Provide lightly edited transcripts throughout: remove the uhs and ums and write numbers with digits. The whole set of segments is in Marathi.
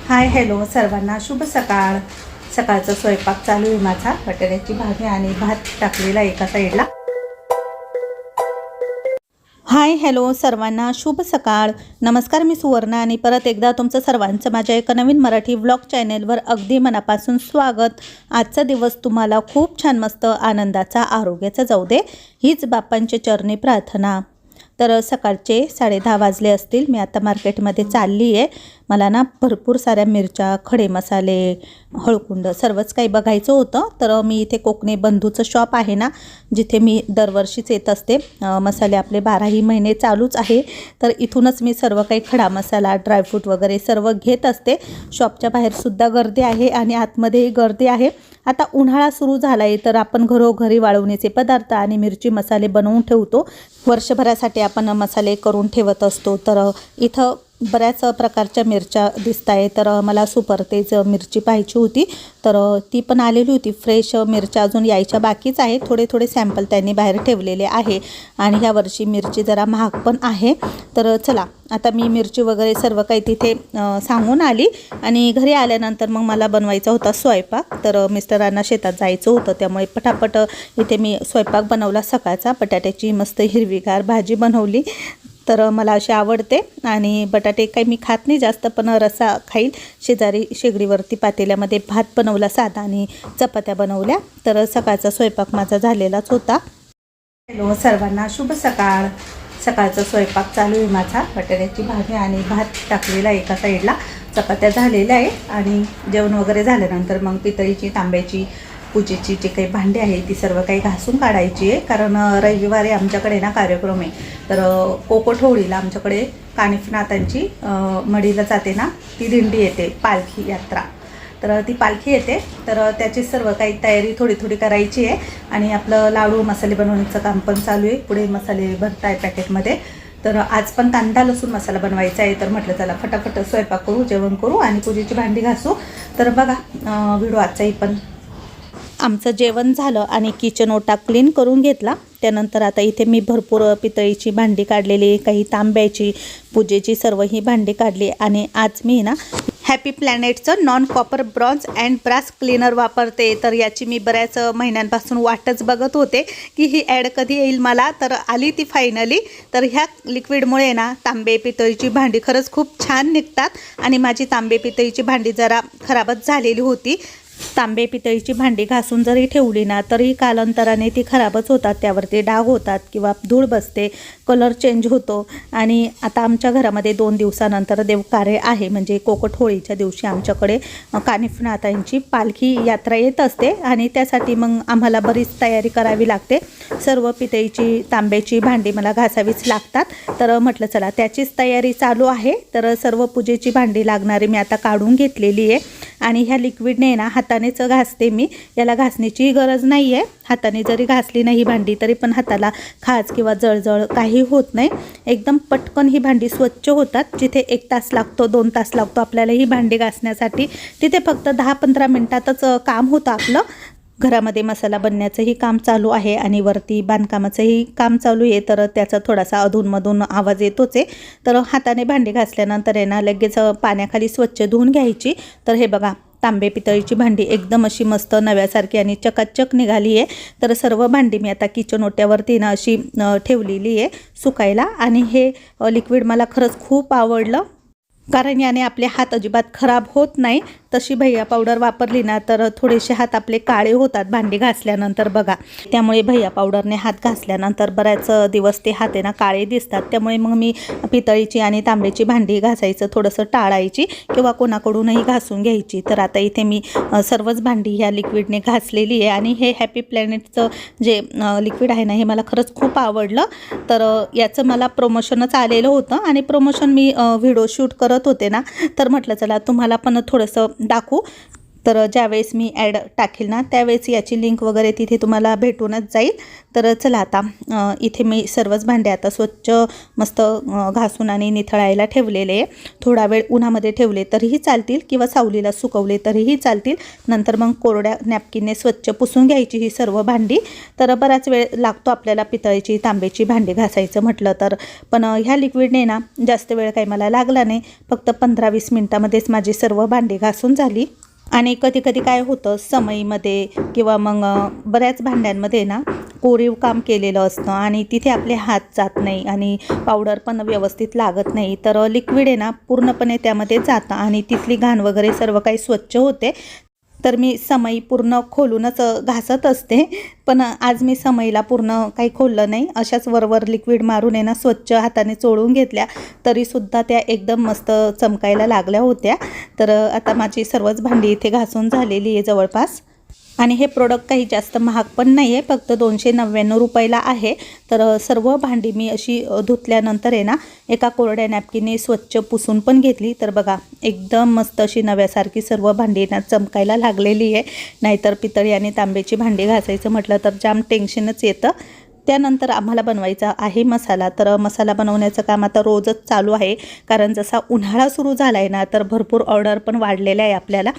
हाय हॅलो सर्वांना शुभ सकाळ। सकाळचा स्वयंपाक चालू आहे माझा। बटाट्याची भाजी आणि भात टाकलेला एका साईडला। हाय हॅलो सर्वांना शुभ सकाळ। नमस्कार, मी सुवर्णा आणि परत एकदा तुमचं सर्वांचं माझ्या एका नवीन मराठी व्लॉग चॅनेलवर अगदी मनापासून स्वागत। आजचा दिवस तुम्हाला खूप छान मस्त आनंदाचा आरोग्याचा जाऊ दे हीच बाप्पांच्या चरणी प्रार्थना। तर सकाळचे 10:30 वाजले असतील। मी आता मार्केटमध्ये चालली आहे। मला ना भरपूर साऱ्या मिरच्या, खडे मसाले, हळकुंड सर्वच काही बघायचं होतं। तर मी इथे कोकणी बंधूचं शॉप आहे ना, जिथे मी दरवर्षीच येत असते। मसाले आपले 12ही महिने चालूच आहे। तर इथूनच मी सर्व काही खडा मसाला, ड्रायफ्रूट वगैरे सर्व घेत असते। शॉपच्या बाहेरसुद्धा गर्दी आहे आणि आतमध्येही गर्दी आहे। आता उन्हाळा सुरू झाला आहे तर आपण घरोघरी वाळवणीचे पदार्थ आणि मिरची मसाले बनवून ठेवतो। वर्षभरासाठी आपण मसाले करून ठेवत असतो। तर इथं बऱ्याच प्रकारच्या मिरच्या दिसत आहे। तर मला सुपर तेज मिरची पाहिजे होती, तर ती पण आलेली होती। फ्रेश मिरच्या अजून यायच्या बाकीच आहे। थोडे थोडे सॅम्पल त्यांनी बाहेर ठेवलेले आहे आणि ह्या वर्षी मिरची जरा महाग पण आहे। तर चला आता मी मिरची वगैरे सर्व काही तिथे सांगून आली आणि घरी आल्यानंतर मग मला बनवायचा होता स्वयंपाक। तर मिस्टरांना शेतात जायचं होतं, त्यामुळे पटापट इथे मी स्वयंपाक बनवला सकाळचा। बटाट्याची मस्त हिरवीगार भाजी बनवली। तर मला अशी आवडते आणि बटाटे काही मी खात नाही जास्त, पण रस्सा खाईल। शेजारी शेगडीवरती पातेल्यामध्ये भात बनवला साधा आणि चपात्या बनवल्या। तर सकाळचा स्वयंपाक माझा झालेलाच होता। हॅलो सर्वांना शुभ सकाळ। सकाळचा स्वयंपाक चालू आहे माझा। बटाट्याची भाजी आणि भात टाकलेला एका साईडला, चपात्या झालेल्या आहे आणि जेवण वगैरे झाल्यानंतर मग पितळीची, तांब्याची, पूजेची जी काही भांडी आहे ती सर्व काही घासून काढायची आहे। कारण रविवारी आमच्याकडे ना कार्यक्रम आहे। तर कोकट होळीला आमच्याकडे कानिफनाथांची मढीला जाते ना, ती दिंडी येते, पालखी यात्रा। तर ती पालखी येते, तर त्याची सर्व काही तयारी थोडी थोडी करायची आहे। आणि आपलं लाडू मसाले बनवण्याचं काम पण चालू आहे। पुढे मसाले भरताय पॅकेटमध्ये। तर आज पण कांदा लसूण मसाला बनवायचा आहे। तर म्हटलं चला फटाफट स्वयंपाक करू, जेवण करू आणि पूजेची भांडी घासू। तर बघा व्हिडिओ आजचाही पण आमचं जेवण झालं आणि किचन ओटा क्लीन करून घेतला। त्यानंतर आता इथे मी भरपूर पितळीची भांडी काढलेली, काही तांब्याची, पूजेची सर्व ही भांडी काढली। आणि आज मी ना हॅपी प्लॅनेटचं non copper bronze and brass cleaner वापरते। तर याची मी बऱ्याच महिन्यांपासून वाटच बघत होते की ही ॲड कधी येईल मला। तर आली ती फायनली। तर ह्या लिक्विडमुळे ना तांबे पितळीची भांडी खरंच खूप छान निघतात। आणि माझी तांबे पितळीची भांडी जरा खराबच झालेली होती। तांबे पितळीची भांडी घासून जरी ठेवली ना तरी कालांतराने ती खराबच होतात, त्यावरती डाग होतात किंवा धूळ बसते, कलर चेंज होतो। आणि आता आमच्या घरामध्ये 2 दिवसानंतर देवकार्य आहे, म्हणजे कोकट होळीच्या दिवशी आमच्याकडे कानिफनाथांची पालखी यात्रा येत असते आणि त्यासाठी मग आम्हाला बरीच तयारी करावी लागते। सर्व पितळीची, तांब्याची भांडी मला घासावीच लागतात। तर म्हटलं चला त्याचीच तयारी चालू आहे। तर सर्व पूजेची भांडी लागणारी मी आता काढून घेतलेली आहे आणि ह्या लिक्विडने ना हातानेच घासते मी। याला घासण्याची गरज नाही आहे। हाताने जरी घासली नाही भांडी तरी पण हाताला खाज किंवा जळजळ काही होत नाही। एकदम पटकन ही भांडी स्वच्छ होतात। जिथे 1 तास लागतो, 2 तास लागतो आपल्याला ही भांडी घासण्यासाठी, तिथे फक्त 10-15 मिनिटातच काम होतं आपलं। घरामध्ये मसाला बनण्याचंही काम चालू आहे आणि वरती बांधकामाचंही काम चालू आहे। तर त्याचा थोडासा अधूनमधून आवाज येतोच आहे। तर हाताने भांडी घासल्यानंतर आहे ना लगेच पाण्याखाली स्वच्छ धुवून घ्यायची। तर हे बघा तांबे पितळीची भांडी एकदम अशी मस्त नव्यासारखी आणि चकाचक निघाली आहे। तर सर्व भांडी मी आता किचन ओट्यावरती ना अशी ठेवलेली आहे सुकायला। आणि हे लिक्विड मला खरंच खूप आवडलं, कारण याने आपले हात अजिबात खराब होत नाही। तशी भैया पावडर वापरली ना तर थोडेसे हात आपले काळे होतात भांडी घासल्यानंतर बघा। त्यामुळे भैया पावडरने हात घासल्यानंतर बऱ्याच दिवस ते हात आहे ना काळे दिसतात। त्यामुळे मग मी पितळीची आणि तांब्याची भांडी घासायचं थोडंसं टाळायची किंवा कोणाकडूनही घासून घ्यायची। तर आता इथे मी सर्वच भांडी ह्या लिक्विडने घासलेली आहे। आणि हे हॅपी प्लॅनेटचं जे लिक्विड आहे ना हे मला खरंच खूप आवडलं। तर याचं मला प्रमोशनच आलेलं होतं आणि प्रमोशन मी व्हिडिओ शूट करत होते ना, तर म्हटलं चला तुम्हाला पण थोडंसं दाखवू। तर ज्यावेळेस मी ॲड टाकेल ना त्यावेळेस याची लिंक वगैरे तिथे तुम्हाला भेटूनच जाईल। तर चला आता इथे मी सर्वच भांडे आता स्वच्छ मस्त घासून आणि निथळायला ठेवलेले आहे। थोडा वेळ उन्हामध्ये ठेवले तरीही चालतील किंवा सावलीला सुकवले तरीही चालतील। नंतर मग कोरड्या नॅपकिनने स्वच्छ पुसून घ्यायची ही सर्व भांडी। तर बराच वेळ लागतो आपल्याला पितळेची तांब्याची भांडी घासायचं म्हटलं तर, पण ह्या लिक्विडने ना जास्त वेळ काही मला लागला नाही, फक्त 15-20 मिनिटामध्येच माझी सर्व भांडी घासून झाली। आणि कधी कधी काय होतं समईमध्ये किंवा मग बऱ्याच भांड्यांमध्ये ना कोरीव काम केलेलं असतं आणि तिथे आपले हात जात नाही आणि पावडर पण व्यवस्थित लागत नाही, तर लिक्विड आहे ना पूर्णपणे त्यामध्ये जातं आणि तिथली घाण वगैरे सर्व काही स्वच्छ होते। तर मी समई पूर्ण खोलूनच घासत असते, पण आज मी समईला पूर्ण काही खोललं नाही, अशाच वरवर लिक्विड मारून आहे ना स्वच्छ हाताने चोळून घेतल्या तरीसुद्धा त्या एकदम मस्त चमकायला लागल्या होत्या। तर आता माझी सर्वच भांडी इथे घासून झालेली आहे जवळपास। आणि हे प्रोडक्ट काही जास्त महाग पण नाही आहे, फक्त 299 रुपयाला आहे। तर सर्व भांडी मी अशी धुतल्यानंतर आहे ना एका कोरड्या नॅपकिनने स्वच्छ पुसून पण घेतली। तर बघा एकदम मस्त अशी नव्यासारखी सर्व भांडी ना चमकायला लागलेली आहे। नाहीतर पितळी आणि तांब्याची भांडी घासायचं म्हटलं तर जाम टेन्शनच येतं। त्यानंतर आम्हाला बनवायचा आहे मसाला। तर मसाला बनवण्याचं काम आता रोजच चालू आहे, कारण जसा उन्हाळा सुरू झाला आहे ना तर भरपूर ऑर्डर पण वाढलेल्या आहे आपल्याला,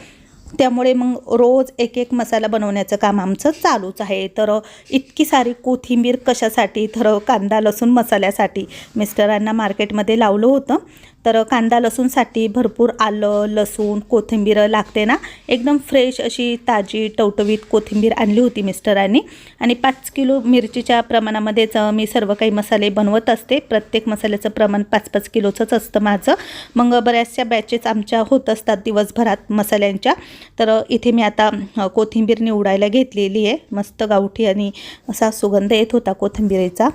त्यामुळे मग रोज एक एक मसाला बनवण्याचं काम आमचं चालूच आहे। तर इतकी सारी कोथिंबीर कशासाठी, तर कांदा लसूण मसाल्यासाठी मिस्टरांना मार्केटमध्ये लावलं होतं। तर कांदा लसूणसाठी भरपूर आलं लसूण कोथिंबीर लागते ना, एकदम फ्रेश अशी ताजी टवटवीत कोथिंबीर आणली होती मिस्टरांनी। आणि 5 किलो मिरचीच्या प्रमाणामध्येच मी सर्व काही मसाले बनवत असते। प्रत्येक मसाल्याचं प्रमाण 5-5 किलोचंच असतं माझं। मग बऱ्याचशा बॅचेस आमच्या होत असतात दिवसभरात मसाल्यांच्या। तर इथे मी आता कोथिंबीर निवडायला घेतलेली आहे, मस्त गावठी आणि असा सुगंध येत होता कोथिंबीरीचा,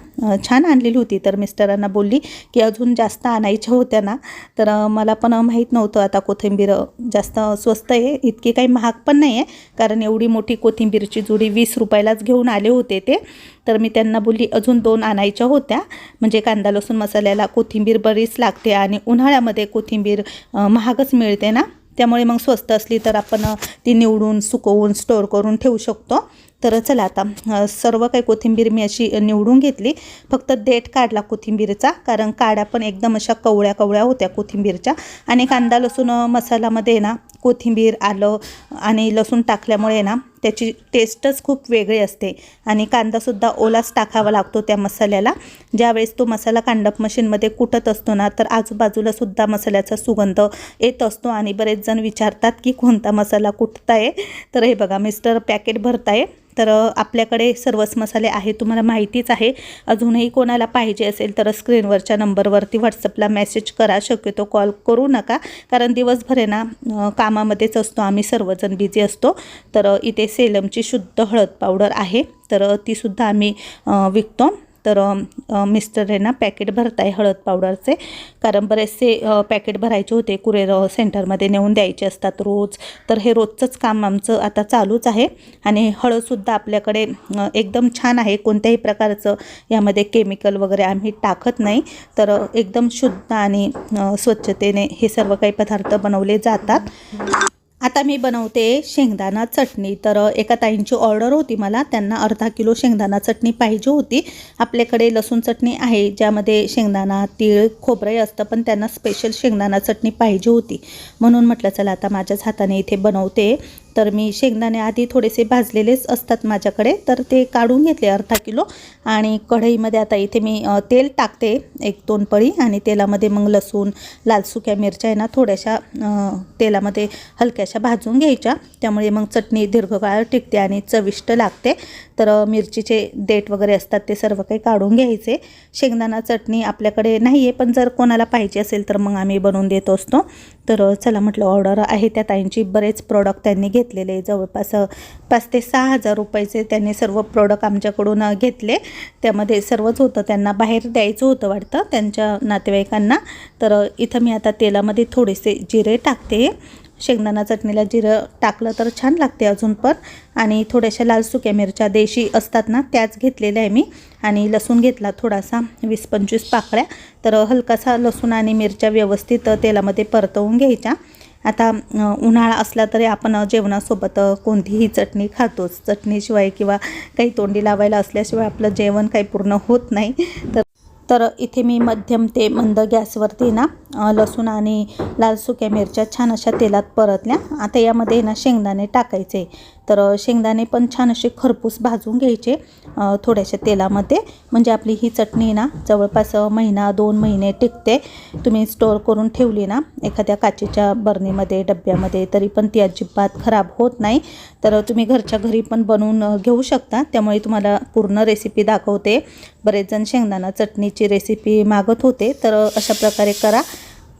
छान आणलेली होती। तर मिस्टरांना बोलली की अजून जास्त आणायच्या होत्या ना, तर मला पण माहीत नव्हतं आता कोथिंबीर जास्त स्वस्त आहे, इतकी काही महाग पण नाही आहे, कारण एवढी मोठी कोथिंबीरची जुडी 20 रुपयालाच घेऊन आले होते ते। तर मी त्यांना बोलली अजून 2 आणायच्या होत्या, म्हणजे कांदा लसूण मसाल्याला कोथिंबीर बरीच लागते आणि उन्हाळ्यामध्ये कोथिंबीर महागच मिळते ना, त्यामुळे मग स्वस्त असली तर आपण ती निवडून सुकवून स्टोअर करून ठेवू शकतो। तर चला आता सर्व काही कोथिंबीर मी अशी निवडून घेतली, फक्त देठ काढला कोथिंबीरचा, कारण काड्या पण एकदम अशा कवळ्या कवळ्या होत्या कोथिंबीरच्या। आणि कांदा लसूण मसाल्यामध्ये ना कोथिंबीर आलं आणि लसूण टाकल्यामुळे ना त्याची टेस्टच खूप वेगळी असते आणि कांदासुद्धा ओलाच टाकावा लागतो त्या मसाल्याला। ज्यावेळेस तो मसाला कांडप मशीनमध्ये कुटत असतो ना तर आजूबाजूला सुद्धा मसाल्याचा सुगंध येत असतो आणि बरेच जण विचारतात की कोणता मसाला कुटताय। तर हे बघा मिस्टर पॅकेट भरताय। तर आपल्याकडे सर्वच मसाले आहे, तुम्हाला माहितीच आहे। अजूनही कोणाला पाहिजे असेल तर स्क्रीनवरच्या नंबरवरती व्हॉट्सअपला मेसेज करा, शक्यतो कॉल करू नका, कारण दिवसभर आहे ना कामामध्येच असतो आम्ही, सर्वजण बिझी असतो। तर इथे सेलमची शुद्ध हळद पावडर आहे, तर तीसुद्धा आम्ही विकतो। तर मिस्टर आहे ना पॅकेट भरताय हळद पावडरचे, कारण बरेचसे पॅकेट भरायचे होते, कुरिअर सेंटरमध्ये नेऊन द्यायचे असतात रोज। तर हे रोजचंच काम आमचं आता चालूच आहे। आणि हळदसुद्धा आपल्याकडे एकदम छान आहे, कोणत्याही प्रकारचं यामध्ये केमिकल वगैरे आम्ही टाकत नाही। तर एकदम शुद्ध आणि स्वच्छतेने हे सर्व काही पदार्थ बनवले जातात। आता मी बनवते शेंगदाणा चटणी। तर एका ताईंची ऑर्डर होती मला, त्यांना अर्धा किलो शेंगदाणा चटणी पाहिजे होती। आपल्याकडे लसूण चटणी आहे ज्यामध्ये शेंगदाणा तीळ खोबरं असतं, पण त्यांना स्पेशल शेंगदाणा चटणी पाहिजे होती, म्हणून म्हटलं चला आता माझ्याच हाताने इथे बनवते। तर मी शेंगदाणे आधी थोडेसे भाजलेलेच असतात माझ्याकडे, तर ते काढून घेतले अर्धा किलो। आणि कढईमध्ये आता इथे मी तेल टाकते 1-2 पळी, आणि तेलामध्ये मग लसूण लाल सुक्या मिरच्या आहे ना थोड्याशा तेलामध्ये हलक्याशा भाजून घ्यायच्या, त्यामुळे मग चटणी दीर्घकाळ टिकते आणि चविष्ट लागते। तर मिरचीचे देठ वगैरे असतात ते सर्व काही काढून घ्यायचे। शेंगदाणा चटणी आपल्याकडे नाही आहे, पण जर कोणाला पाहिजे असेल तर मग आम्ही बनवून देत असतो। तर चला म्हटलं ऑर्डर आहे त्या ताईंची, बरेच प्रोडक्ट त्यांनी घेतलेले, जवळपास 5,000 ते 6,000 रुपयाचे त्यांनी सर्व प्रोडक्ट आमच्याकडून घेतले। त्यामध्ये सर्वच होतं, त्यांना बाहेर द्यायचं होतं वाटतं त्यांच्या नातेवाईकांना। तर इथं मी आता तेलामध्ये थोडेसे जिरे टाकते, शेंगदाणा चटणीला जिरं टाकलं तर छान लागते अजून पण। आणि थोड्याशा लाल सुक्या मिरच्या देशी असतात ना त्याच घेतलेल्या आहे मी, आणि लसूण घेतला थोडासा 20-25 पाकळ्या। तर हलकासा लसूण आणि मिरच्या व्यवस्थित तेलामध्ये परतवून घ्यायच्या आता उन्हाळा असला तरी आपण जेवणासोबत कोणतीही चटणी खातोच. चटणीशिवाय किंवा काही तोंडी लावायला असल्याशिवाय आपलं जेवण काही पूर्ण होत नाही. तर इथे मी मध्यम ते मंद गॅसवरती ना लसूण आणि लाल सुक्या मिरच्या छान अशा तेलात परतल्या. आता यामध्ये ना शेंगदाणे टाकायचे. तर शेंगदाणे पण छान असे खरपूस भाजून घ्यायचे थोड्याशा तेलामध्ये, म्हणजे आपली ही चटणी ना जवळपास महिना 2 महिने टिकते. तुम्ही स्टोअर करून ठेवली ना एखाद्या काचेच्या बरणीमध्ये, डब्यामध्ये, तरी पण ती अजिबात खराब होत नाही. तर तुम्ही घरच्या घरी पण बनवून घेऊ शकता. त्यामुळे तुम्हाला पूर्ण रेसिपी दाखवते. बरेच जण शेंगदाणा चटणीची रेसिपी मागत होते, तर अशा प्रकारे करा.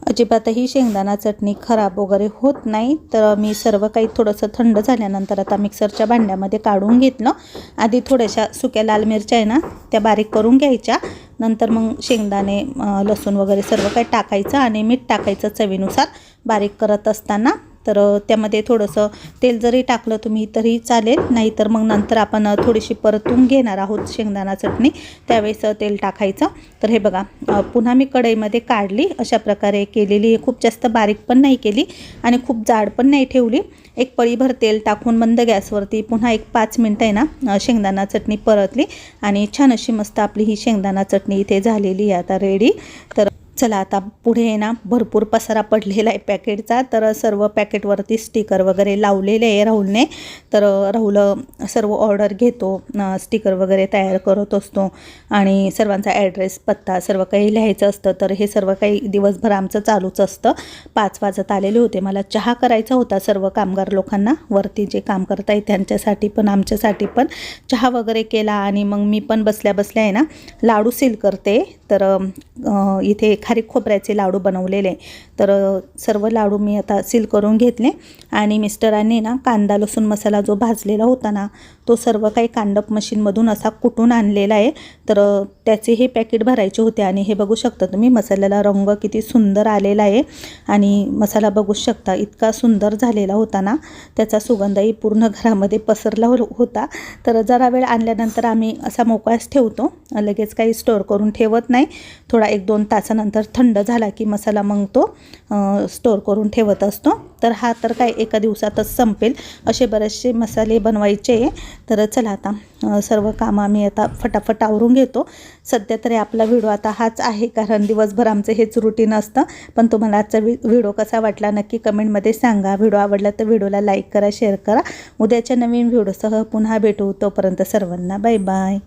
अजिबातही शेंगदाणा चटणी खराब वगैरे होत नाही. तर मी सर्व काही थोडंसं थंड झाल्यानंतर आता मिक्सरच्या भांड्यामध्ये काढून घेतलं. आधी थोड्याशा सुक्या लाल मिरच्या आहे ना त्या बारीक करून घ्यायच्या. नंतर मग शेंगदाणे, लसूण वगैरे सर्व काही टाकायचं आणि मीठ टाकायचं चवीनुसार बारीक करत असताना. तर त्यामध्ये थोडंसं तेल जरी टाकलं तुम्ही तरी चालेल, नाहीतर मग नंतर आपण थोडीशी परतून घेणार आहोत शेंगदाणा चटणी, त्यावेळेस तेल टाकायचं. तर हे बघा पुन्हा मी कढईमध्ये काढली. अशा प्रकारे केलेली, खूप जास्त बारीक पण नाही केली आणि खूप जाड पण नाही ठेवली. एक पळीभर तेल टाकून मंद गॅसवरती पुन्हा एक 5 मिनटं आहे ना शेंगदाणा चटणी परतली आणि छान अशी मस्त आपली ही शेंगदाणा चटणी इथे झालेली आहे आता रेडी. तर चला आता पुढे ना भरपूर पसारा पडलेला आहे पॅकेटचा. तर सर्व पॅकेटवरती स्टिकर वगैरे लावलेले आहे राहुलने. तर राहुल सर्व ऑर्डर घेतो, स्टिकर वगैरे तयार करत असतो आणि सर्वांचा ॲड्रेस, पत्ता सर्व काही लिहायचं असतं. तर हे सर्व काही दिवसभर आमचं चालूच असतं. 5 वाजत आलेले होते. मला चहा करायचा होता सर्व कामगार लोकांना, वरती जे काम करत आहेत त्यांच्यासाठी पण आमच्यासाठी पण चहा वगैरे केला आणि मग मी पण बसल्या बसल्या आहे ना लाडू सील करते. तर इथे खारीक खोबऱ्याचे लाडू बनवलेले. तर सर्व लाडू मी आता सील करून घेतले आणि मिस्टरांनी ना कांदा लसूण मसाला जो भाजलेला होता ना तो सर्व काही कांडप मशीनमधून असा कुटून आणलेला आहे. तर त्याचे हे पॅकेट भरायचे होते आणि हे बघू शकता तुम्ही मसाल्याला रंग किती सुंदर आलेला आहे आणि मसाला बघू शकता इतका सुंदर झालेला होता ना, त्याचा सुगंधही पूर्ण घरामध्ये पसरला होता. तर जरा वेळ आणल्यानंतर आम्ही असा मोकळाच ठेवतो, लगेच काही स्टोअर करून ठेवत नाही. थोडा 1-2 तासानंतर थंड झाला की मसाला मग तो स्टोअर करून ठेवत असतो. तर हा तर काय एका दिवसातच संपेल, असे बरेचसे मसाले बनवायचे. तर चला आता सर्व कामं आम्ही आता फटाफट आवरून घेतो. सध्या तरी आपला व्हिडिओ आता हाच आहे, कारण दिवसभर आमचं हेच रुटीन असतं. पण तुम्हाला आजचा व्हिडिओ कसा वाटला नक्की कमेंटमध्ये सांगा. व्हिडिओ आवडला तर व्हिडिओला लाईक करा, शेअर करा. उद्याच्या नवीन व्हिडिओसह पुन्हा भेटू. तोपर्यंत सर्वांना बाय बाय.